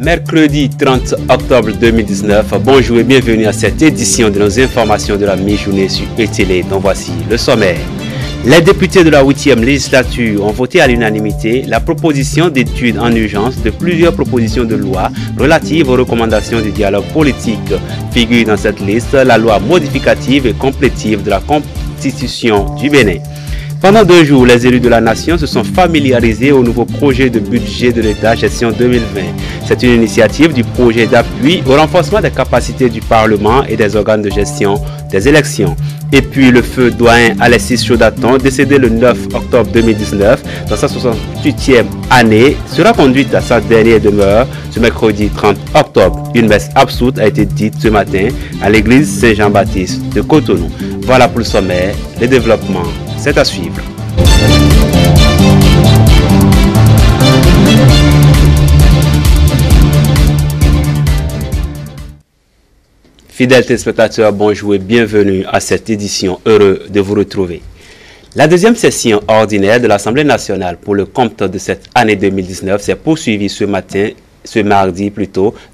Mercredi 30 octobre 2019, bonjour et bienvenue à cette édition de nos informations de la mi-journée sur ETélé, dont voici le sommaire. Les députés de la 8e législature ont voté à l'unanimité la proposition d'étude en urgence de plusieurs propositions de loi relatives aux recommandations du dialogue politique. Figure dans cette liste la loi modificative et complétive de la Constitution du Bénin. Pendant 2 jours, les élus de la nation se sont familiarisés au nouveau projet de budget de l'État gestion 2020. C'est une initiative du projet d'appui au renforcement des capacités du Parlement et des organes de gestion des élections. Et puis le feu doyen Alexis Chaudaton, décédé le 9 octobre 2019 dans sa 68e année, sera conduite à sa dernière demeure ce mercredi 30 octobre. Une messe absoute a été dite ce matin à l'église Saint-Jean-Baptiste de Cotonou. Voilà pour le sommaire, les développements. C'est à suivre. Fidèles téléspectateurs, bonjour et bienvenue à cette édition. Heureux de vous retrouver. La deuxième session ordinaire de l'Assemblée nationale pour le compte de cette année 2019 s'est poursuivie ce mardi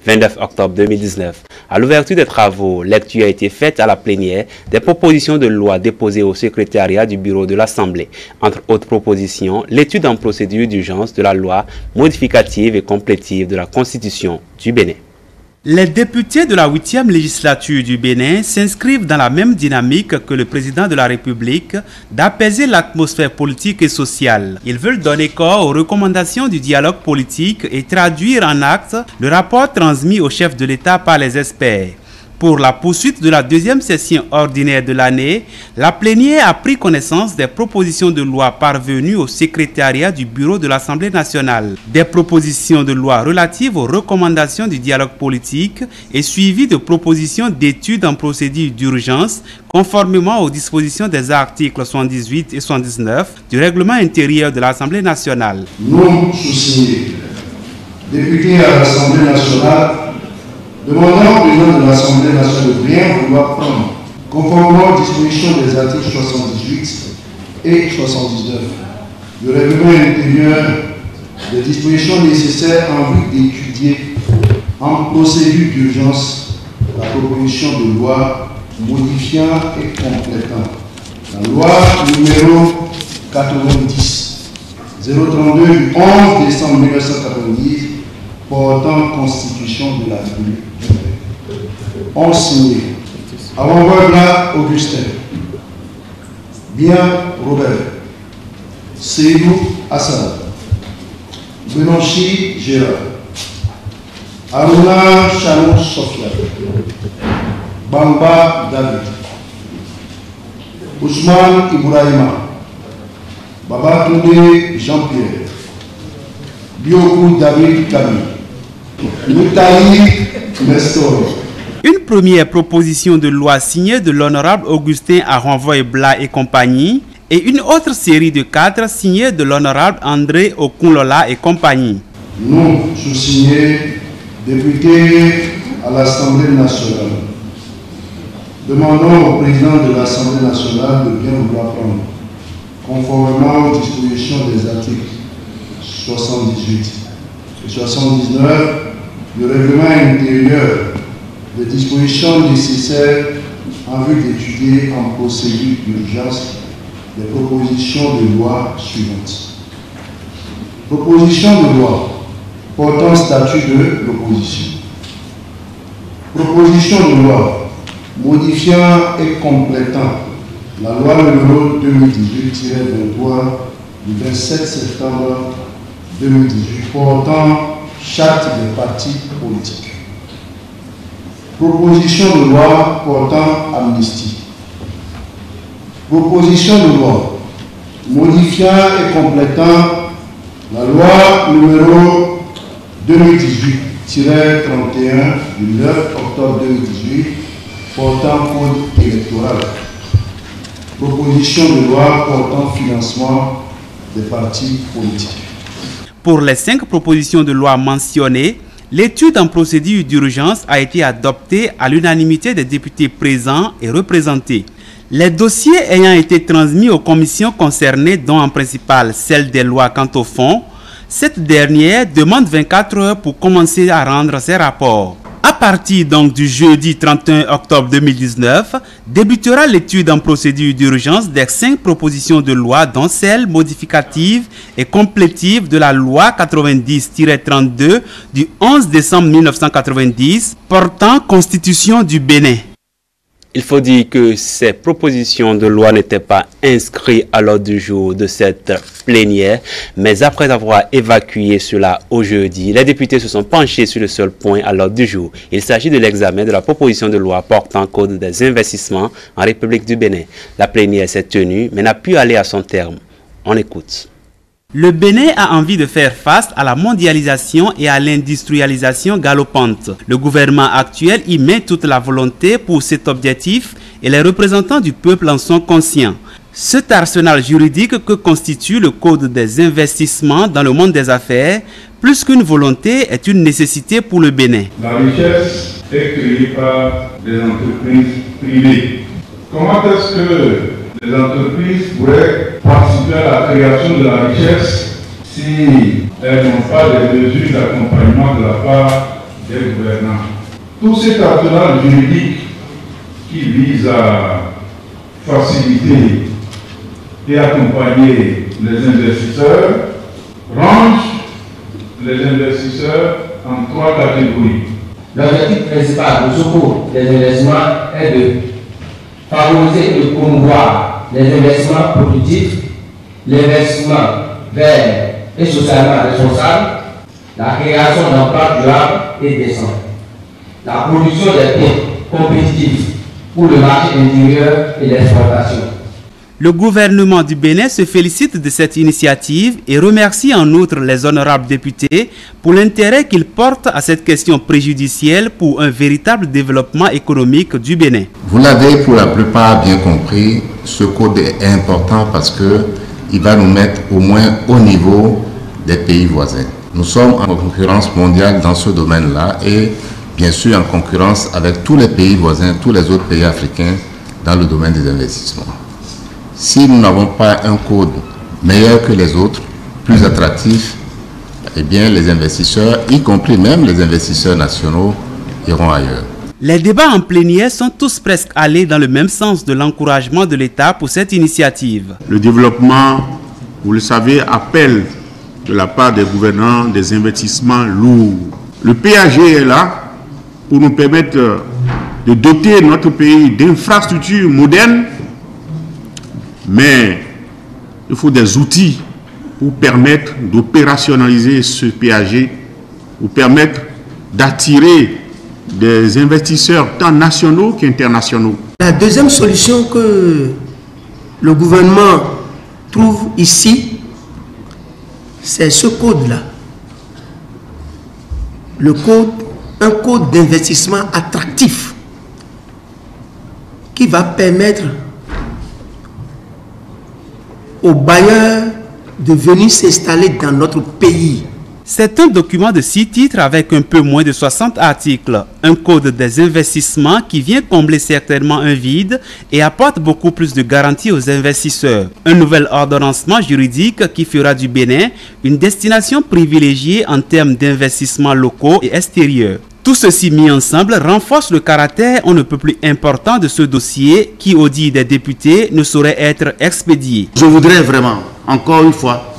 29 octobre 2019. À l'ouverture des travaux, lecture a été faite à la plénière des propositions de loi déposées au secrétariat du bureau de l'Assemblée. Entre autres propositions, l'étude en procédure d'urgence de la loi modificative et complétive de la Constitution du Bénin. Les députés de la 8e législature du Bénin s'inscrivent dans la même dynamique que le président de la République d'apaiser l'atmosphère politique et sociale. Ils veulent donner corps aux recommandations du dialogue politique et traduire en actes le rapport transmis au chef de l'État par les experts. Pour la poursuite de la deuxième session ordinaire de l'année, la plénière a pris connaissance des propositions de loi parvenues au secrétariat du bureau de l'Assemblée nationale. Des propositions de loi relatives aux recommandations du dialogue politique et suivies de propositions d'études en procédure d'urgence conformément aux dispositions des articles 78 et 79 du règlement intérieur de l'Assemblée nationale. Nous, sous-signés, députés à l'Assemblée nationale, demandons au président de l'Assemblée nationale de bien vouloir prendre, conformément aux dispositions des articles 78 et 79, du règlement intérieur, des dispositions nécessaires en vue d'étudier en procédure d'urgence la proposition de loi modifiant et complétant la loi numéro 90 032 du 11 décembre 1990 portant constitution de la République. On signé Avonvoie Augustin, Bien Robert, Seydou Hassan, Benonchi Gérard, Aruna Chanou Sofia, Bamba David, Ousmane Ibrahima, Babatunde Jean-Pierre, Biokou David Kami, Moutali Nestor. Une première proposition de loi signée de l'honorable Augustin Avonvoie et compagnie et une autre série de 4 signée de l'honorable André Okunlola et compagnie. Nous, sous-signés, députés à l'Assemblée nationale, demandons au président de l'Assemblée nationale de bien vouloir prendre, conformément aux dispositions des articles 78 et 79 du règlement intérieur, des dispositions nécessaires en vue d'étudier en procédure d'urgence les propositions de loi suivantes. Proposition de loi portant statut de l'opposition. Proposition de loi modifiant et complétant la loi numéro 2018-23 du 27 septembre 2018 portant charte des partis politiques. Proposition de loi portant amnistie. Proposition de loi modifiant et complétant la loi numéro 2018-31 du 9 octobre 2018 portant code électoral. Proposition de loi portant financement des partis politiques. Pour les 5 propositions de loi mentionnées, l'étude en procédure d'urgence a été adoptée à l'unanimité des députés présents et représentés. Les dossiers ayant été transmis aux commissions concernées, dont en principal celle des lois quant au fond, Cette dernière demande 24 heures pour commencer à rendre ses rapports. À partir donc du jeudi 31 octobre 2019, débutera l'étude en procédure d'urgence des 5 propositions de loi, dont celle modificative et complétive de la loi 90-32 du 11 décembre 1990 portant constitution du Bénin. Il faut dire que ces propositions de loi n'étaient pas inscrites à l'ordre du jour de cette plénière, mais après avoir évacué cela au jeudi, les députés se sont penchés sur le seul point à l'ordre du jour. Il s'agit de l'examen de la proposition de loi portant code des investissements en République du Bénin. La plénière s'est tenue, mais n'a pu aller à son terme. On écoute. Le Bénin a envie de faire face à la mondialisation et à l'industrialisation galopante. Le gouvernement actuel y met toute la volonté pour cet objectif et les représentants du peuple en sont conscients. Cet arsenal juridique que constitue le Code des investissements dans le monde des affaires, plus qu'une volonté, est une nécessité pour le Bénin. La richesse est créée par des entreprises privées. Comment est-ce que les entreprises pourraient participer à la création de la richesse si elles n'ont pas des mesures d'accompagnement de la part des gouvernants? Tout cet arsenal juridique qui vise à faciliter et accompagner les investisseurs range les investisseurs en 3 catégories. L'objectif principal du secours des investissements est de favoriser et de promouvoir les investissements productifs, l'investissement vert et socialement responsable, la création d'emplois durables et décents, la production des biens compétitifs pour le marché intérieur et l'exportation. Le gouvernement du Bénin se félicite de cette initiative et remercie en outre les honorables députés pour l'intérêt qu'ils portent à cette question préjudicielle pour un véritable développement économique du Bénin. Vous l'avez pour la plupart bien compris, ce code est important parce qu'il va nous mettre au moins au niveau des pays voisins. Nous sommes en concurrence mondiale dans ce domaine-là et bien sûr en concurrence avec tous les pays voisins, tous les autres pays africains dans le domaine des investissements. Si nous n'avons pas un code meilleur que les autres, plus attractif, eh bien les investisseurs, y compris même les investisseurs nationaux, iront ailleurs. Les débats en plénière sont tous presque allés dans le même sens de l'encouragement de l'État pour cette initiative. Le développement, vous le savez, appelle de la part des gouvernants des investissements lourds. Le PAG est là pour nous permettre de doter notre pays d'infrastructures modernes, mais il faut des outils pour permettre d'opérationnaliser ce PAG, pour permettre d'attirer des investisseurs tant nationaux qu'internationaux. La deuxième solution que le gouvernement trouve ici, c'est ce code-là. Le code, un code d'investissement attractif qui va permettre aux bailleurs de venir s'installer dans notre pays. C'est un document de 6 titres avec un peu moins de 60 articles. Un code des investissements qui vient combler certainement un vide et apporte beaucoup plus de garanties aux investisseurs. Un nouvel ordonnancement juridique qui fera du Bénin une destination privilégiée en termes d'investissements locaux et extérieurs. Tout ceci mis ensemble renforce le caractère on ne peut plus important de ce dossier qui, au dit des députés, ne saurait être expédié. Je voudrais vraiment, encore une fois,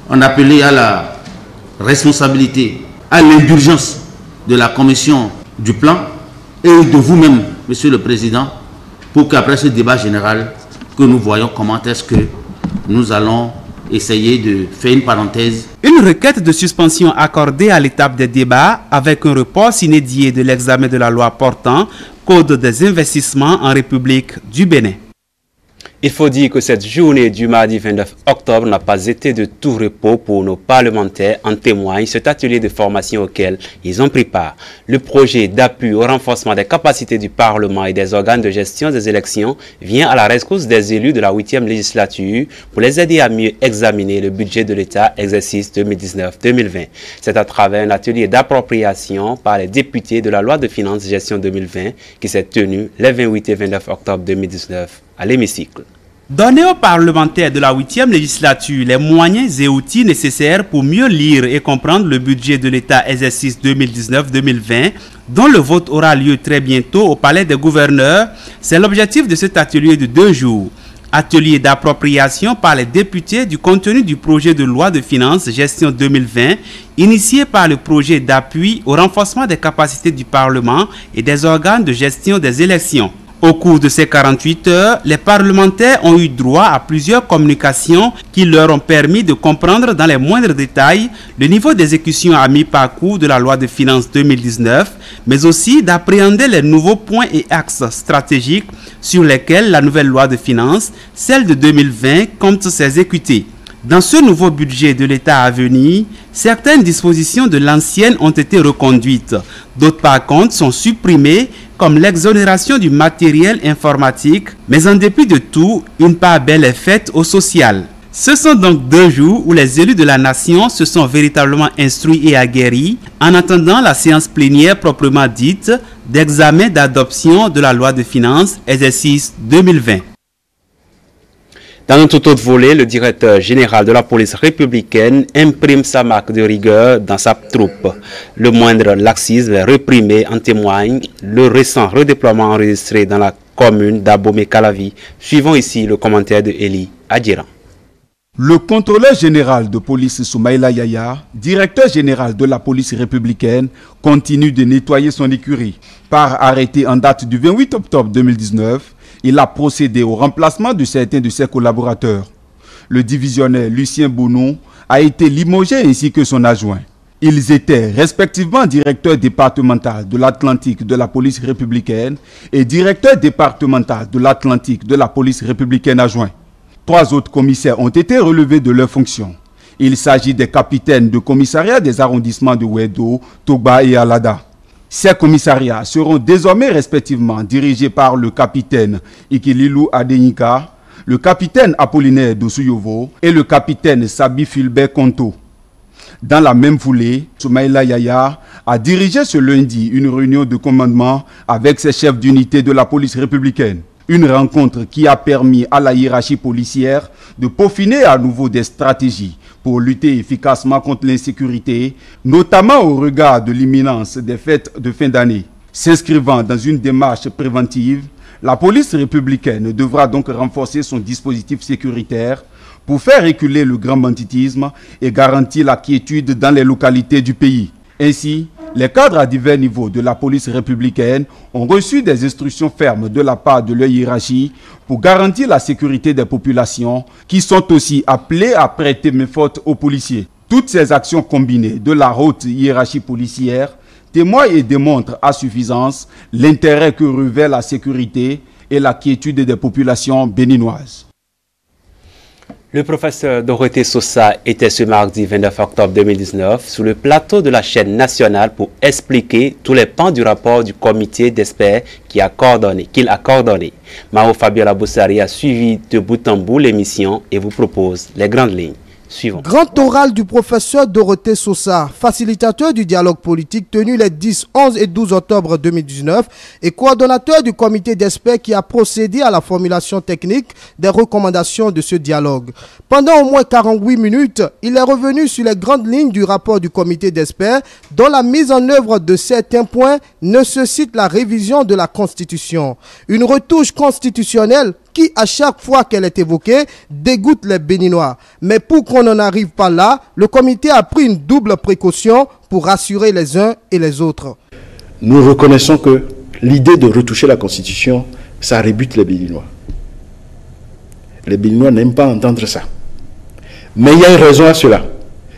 en appeler à la responsabilité, à l'indulgence de la commission du plan et de vous-même, Monsieur le Président, pour qu'après ce débat général, que nous voyons comment est-ce que nous allons essayer de faire une parenthèse. Une requête de suspension accordée à l'étape des débats avec un report sine-die de l'examen de la loi portant Code des investissements en République du Bénin. Il faut dire que cette journée du mardi 29 octobre n'a pas été de tout repos pour nos parlementaires. En témoigne cet atelier de formation auquel ils ont pris part. Le projet d'appui au renforcement des capacités du Parlement et des organes de gestion des élections vient à la rescousse des élus de la 8e législature pour les aider à mieux examiner le budget de l'État exercice 2019-2020. C'est à travers un atelier d'appropriation par les députés de la loi de finances gestion 2020 qui s'est tenu les 28 et 29 octobre 2019 à l'hémicycle. Donner aux parlementaires de la 8e législature les moyens et outils nécessaires pour mieux lire et comprendre le budget de l'État exercice 2019-2020, dont le vote aura lieu très bientôt au Palais des gouverneurs, c'est l'objectif de cet atelier de 2 jours. Atelier d'appropriation par les députés du contenu du projet de loi de finances gestion 2020, initié par le projet d'appui au renforcement des capacités du Parlement et des organes de gestion des élections. Au cours de ces 48 heures, les parlementaires ont eu droit à plusieurs communications qui leur ont permis de comprendre dans les moindres détails le niveau d'exécution à mi-parcours de la loi de finances 2019, mais aussi d'appréhender les nouveaux points et axes stratégiques sur lesquels la nouvelle loi de finances, celle de 2020, compte s'exécuter. Dans ce nouveau budget de l'État à venir, certaines dispositions de l'ancienne ont été reconduites. D'autres par contre sont supprimées, comme l'exonération du matériel informatique, mais en dépit de tout, une part belle est faite au social. Ce sont donc 2 jours où les élus de la nation se sont véritablement instruits et aguerris en attendant la séance plénière proprement dite d'examen d'adoption de la loi de finances exercice 2020. Dans un tout autre volet, le directeur général de la police républicaine imprime sa marque de rigueur dans sa troupe. Le moindre laxisme est réprimé, en témoigne le récent redéploiement enregistré dans la commune d'Abomey-Calavi. Suivons ici le commentaire de Eli Adjiran. Le contrôleur général de police Soumaïla Yaya, directeur général de la police républicaine, continue de nettoyer son écurie. Par arrêté en date du 28 octobre 2019, il a procédé au remplacement de certains de ses collaborateurs. Le divisionnaire Lucien Bounou a été limogé ainsi que son adjoint. Ils étaient respectivement directeur départemental de l'Atlantique de la police républicaine et directeur départemental de l'Atlantique de la police républicaine adjoint. 3 autres commissaires ont été relevés de leurs fonctions. Il s'agit des capitaines de commissariat des arrondissements de Ouedo, Togba et Alada. Ces commissariats seront désormais respectivement dirigés par le capitaine Ikililou Adenika, le capitaine Apollinaire Dosuyovo et le capitaine Sabi Fulbert Konto. Dans la même foulée, Soumaïla Yaya a dirigé ce lundi une réunion de commandement avec ses chefs d'unité de la police républicaine. Une rencontre qui a permis à la hiérarchie policière de peaufiner à nouveau des stratégies pour lutter efficacement contre l'insécurité, notamment au regard de l'imminence des fêtes de fin d'année. S'inscrivant dans une démarche préventive, la police républicaine devra donc renforcer son dispositif sécuritaire pour faire reculer le grand banditisme et garantir la quiétude dans les localités du pays. Ainsi, les cadres à divers niveaux de la police républicaine ont reçu des instructions fermes de la part de leur hiérarchie pour garantir la sécurité des populations qui sont aussi appelées à prêter main forte aux policiers. Toutes ces actions combinées de la haute hiérarchie policière témoignent et démontrent à suffisance l'intérêt que revêt la sécurité et la quiétude des populations béninoises. Le professeur Dorothée Sosa était ce mardi 29 octobre 2019 sur le plateau de la chaîne nationale pour expliquer tous les pans du rapport du comité d'experts qu'il a coordonné. Mao Fabiola Boussari a suivi de bout en bout l'émission et vous propose les grandes lignes. Suivons. Grand oral du professeur Dorothée Sosa, facilitateur du dialogue politique tenu les 10, 11 et 12 octobre 2019 et coordonnateur du comité d'experts qui a procédé à la formulation technique des recommandations de ce dialogue. Pendant au moins 48 minutes, il est revenu sur les grandes lignes du rapport du comité d'experts dont la mise en œuvre de certains points nécessite la révision de la Constitution. Une retouche constitutionnelle qui, à chaque fois qu'elle est évoquée, dégoûte les Béninois. Mais pour qu'on n'en arrive pas là, le comité a pris une double précaution pour rassurer les uns et les autres. Nous reconnaissons que l'idée de retoucher la Constitution, ça rebute les Béninois. Les Béninois n'aiment pas entendre ça. Mais il y a une raison à cela.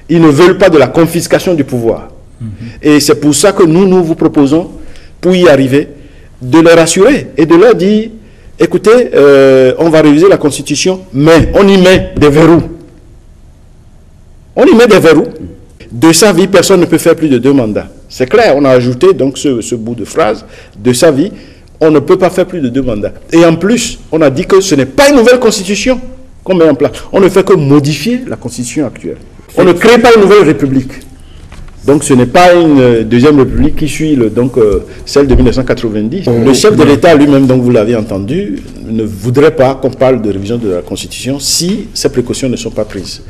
Ils ne veulent pas de la confiscation du pouvoir. Et c'est pour ça que nous vous proposons, pour y arriver, de les rassurer et de leur dire: écoutez, on va réviser la Constitution, mais on y met des verrous. On y met des verrous. De sa vie, personne ne peut faire plus de 2 mandats. C'est clair, on a ajouté donc ce bout de phrase. De sa vie, on ne peut pas faire plus de 2 mandats. Et en plus, on a dit que ce n'est pas une nouvelle Constitution qu'on met en place. On ne fait que modifier la Constitution actuelle. On ne crée pas une nouvelle République. Donc ce n'est pas une deuxième république qui suit celle de 1990. Le chef de l'État lui-même, donc vous l'avez entendu, ne voudrait pas qu'on parle de révision de la Constitution si ces précautions ne sont pas prises.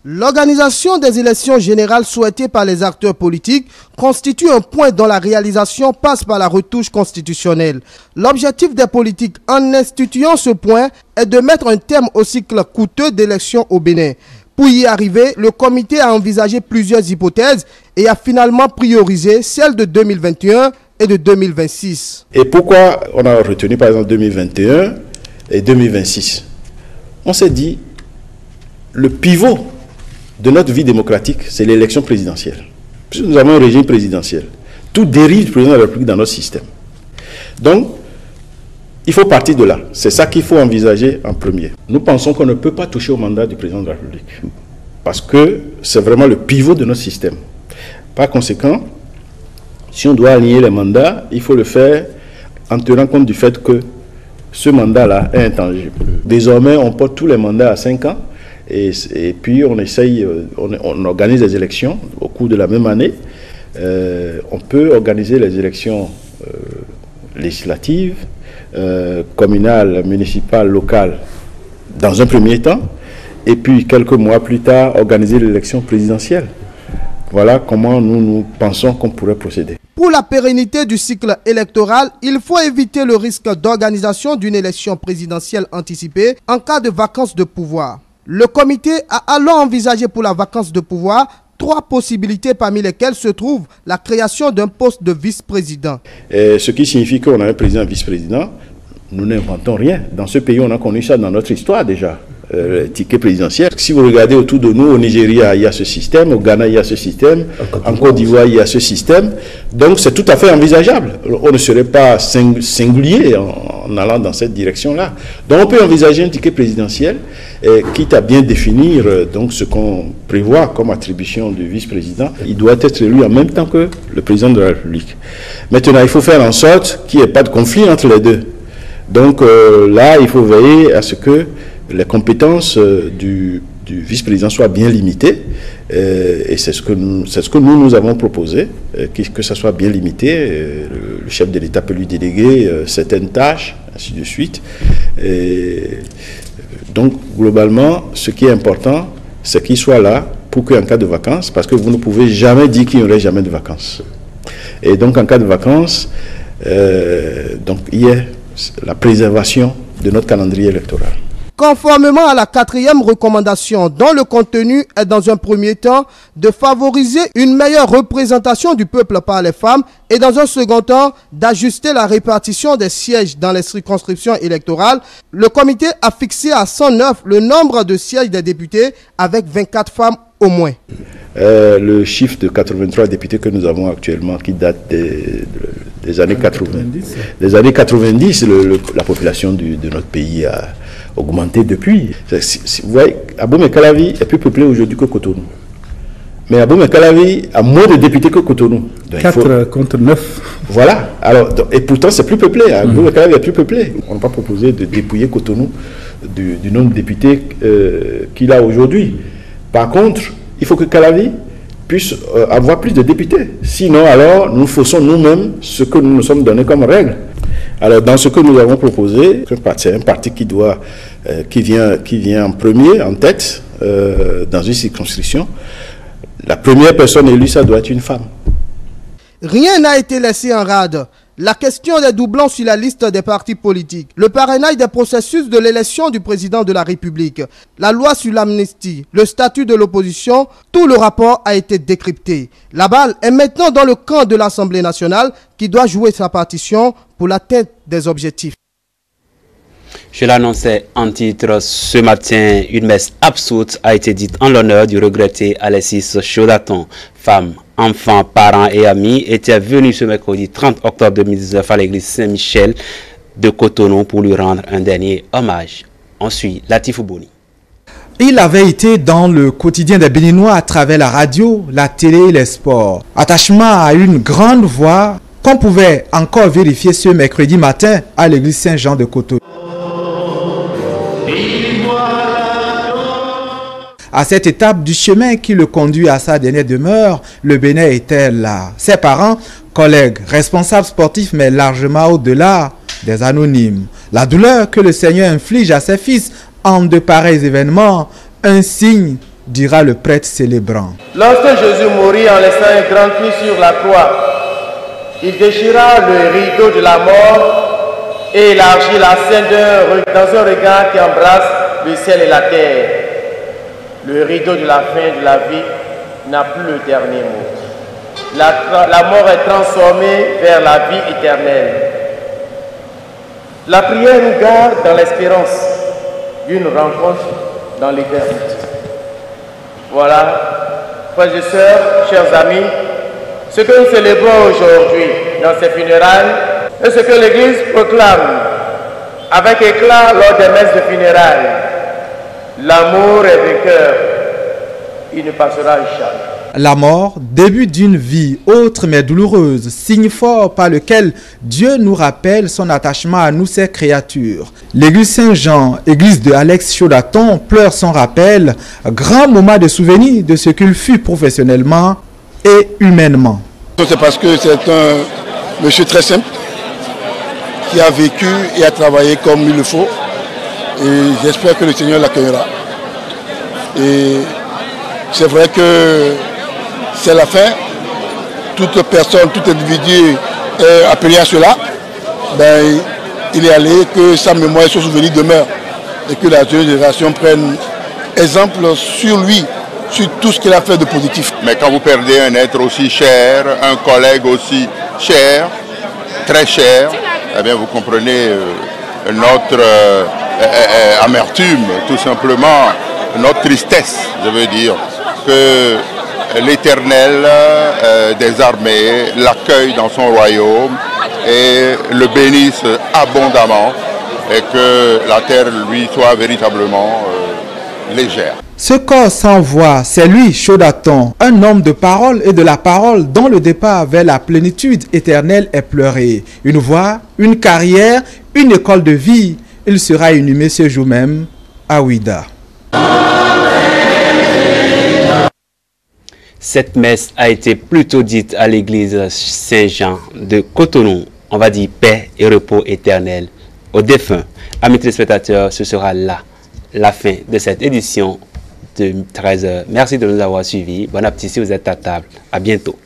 L'organisation des élections générales souhaitées par les acteurs politiques constitue un point dont la réalisation passe par la retouche constitutionnelle. L'objectif des politiques en instituant ce point est de mettre un terme au cycle coûteux d'élections au Bénin. Pour y arriver, le comité a envisagé plusieurs hypothèses et a finalement priorisé celles de 2021 et de 2026. Et pourquoi on a retenu par exemple 2021 et 2026? On s'est dit, le pivot de notre vie démocratique, c'est l'élection présidentielle. Puisque nous avons un régime présidentiel. Tout dérive du président de la République dans notre système. Donc, il faut partir de là. C'est ça qu'il faut envisager en premier. Nous pensons qu'on ne peut pas toucher au mandat du président de la République. Parce que c'est vraiment le pivot de notre système. Par conséquent, si on doit aligner les mandats, il faut le faire en tenant compte du fait que ce mandat-là est intangible. Désormais, on porte tous les mandats à 5 ans. Et puis on essaye, on organise des élections au cours de la même année. On peut organiser les élections législatives, communales, municipales, locales dans un premier temps. Et puis quelques mois plus tard, organiser l'élection présidentielle. Voilà comment nous pensons qu'on pourrait procéder. Pour la pérennité du cycle électoral, il faut éviter le risque d'organisation d'une élection présidentielle anticipée en cas de vacance de pouvoir. Le comité a alors envisagé pour la vacance de pouvoir 3 possibilités parmi lesquelles se trouve la création d'un poste de vice-président. Ce qui signifie qu'on a un président et un vice-président. Nous n'inventons rien. Dans ce pays, on a connu ça dans notre histoire déjà. Le ticket présidentiel. Si vous regardez autour de nous, au Nigeria, il y a ce système, au Ghana, il y a ce système, en Côte d'Ivoire, il y a ce système. Donc c'est tout à fait envisageable. On ne serait pas singulier en allant dans cette direction-là. Donc on peut envisager un ticket présidentiel, quitte à bien définir donc, ce qu'on prévoit comme attribution du vice-président. Il doit être élu en même temps que le président de la République. Maintenant, il faut faire en sorte qu'il n'y ait pas de conflit entre les deux. Donc là, il faut veiller à ce que les compétences du vice-président soient bien limitées, et c'est ce que nous avons proposé, que ça soit bien limité. Le chef de l'État peut lui déléguer certaines tâches, ainsi de suite. Et donc, globalement, ce qui est important, c'est qu'il soit là pour qu'en cas de vacances, parce que vous ne pouvez jamais dire qu'il n'y aurait jamais de vacances. Et donc, en cas de vacances, donc, il y a la préservation de notre calendrier électoral. Conformément à la 4e recommandation, dont le contenu est dans un premier temps de favoriser une meilleure représentation du peuple par les femmes et dans un second temps d'ajuster la répartition des sièges dans les circonscriptions électorales, le comité a fixé à 109 le nombre de sièges des députés avec 24 femmes au moins. Le chiffre de 83 députés que nous avons actuellement qui date des années 90. Des années 90, la population de notre pays a augmenté depuis. Vous voyez, Abomey-Calavi est plus peuplé aujourd'hui que Cotonou. Mais Abomey-Calavi a moins de députés que Cotonou. 4 contre 9. Voilà. Alors, et pourtant, c'est plus peuplé. Abomey-Calavi est plus peuplé. On n'a pas proposé de dépouiller Cotonou du nombre de députés qu'il a aujourd'hui. Par contre, il faut que Calavi puisse avoir plus de députés. Sinon, alors, nous faussons nous-mêmes ce que nous nous sommes donné comme règle. Alors, dans ce que nous avons proposé, c'est un parti qui vient en premier, en tête, dans une circonscription. La première personne élue, ça doit être une femme. Rien n'a été laissé en rade. La question des doublons sur la liste des partis politiques, le parrainage des processus de l'élection du président de la République, la loi sur l'amnistie, le statut de l'opposition, tout le rapport a été décrypté. La balle est maintenant dans le camp de l'Assemblée nationale qui doit jouer sa partition pour l'atteinte des objectifs. Je l'annonçais en titre, ce matin, une messe absurde a été dite en l'honneur du regretté Alexis Chaudaton. Femmes, enfants, parents et amis étaient venus ce mercredi 30 octobre 2019 à l'église Saint-Michel de Cotonou pour lui rendre un dernier hommage. On suit Latifou Boni. Il avait été dans le quotidien des Béninois à travers la radio, la télé et les sports. Attachement à une grande voix qu'on pouvait encore vérifier ce mercredi matin à l'église Saint-Jean de Cotonou. À cette étape du chemin qui le conduit à sa dernière demeure, le Bénin était là. Ses parents, collègues, responsables sportifs, mais largement au-delà des anonymes. La douleur que le Seigneur inflige à ses fils en de pareils événements, un signe, dira le prêtre célébrant. Lorsque Jésus mourut en laissant un grand cri sur la croix, il déchira le rideau de la mort et élargit la scène dans un regard qui embrasse le ciel et la terre. Le rideau de la fin de la vie n'a plus le dernier mot. La mort est transformée vers la vie éternelle. La prière nous garde dans l'espérance d'une rencontre dans l'éternité. Voilà, frères et sœurs, chers amis, ce que nous célébrons aujourd'hui dans ces funérailles est ce que l'Église proclame avec éclat lors des messes de funérailles. L'amour est vainqueur, il ne passera jamais. La mort, début d'une vie autre mais douloureuse, signe fort par lequel Dieu nous rappelle son attachement à nous, ses créatures. L'église Saint-Jean, église de Alex Chaudaton, pleure son rappel, grand moment de souvenir de ce qu'il fut professionnellement et humainement. C'est parce que c'est un monsieur très simple qui a vécu et a travaillé comme il le faut, et j'espère que le Seigneur l'accueillera. Et c'est vrai que c'est la fin. Toute personne, tout individu est appelé à cela. Ben, il est allé, que sa mémoire et son souvenir demeurent. Et que la jeune génération prenne exemple sur lui, sur tout ce qu'il a fait de positif. Mais quand vous perdez un être aussi cher, un collègue aussi cher, très cher, eh bien vous comprenez notre amertume, tout simplement, notre tristesse, je veux dire, que l'Éternel des armées l'accueille dans son royaume et le bénisse abondamment et que la terre lui soit véritablement légère. Ce corps sans voix, c'est lui, Chaudaton, un homme de parole et de la parole dont le départ vers la plénitude éternelle est pleuré. Une voix, une carrière, une école de vie. Il sera inhumé ce jour même à Ouida. Cette messe a été plutôt dite à l'église Saint-Jean de Cotonou. On va dire paix et repos éternel aux défunts. Amis téléspectateurs, ce sera là la fin de cette édition de 13h. Merci de nous avoir suivis. Bon appétit si vous êtes à table. À bientôt.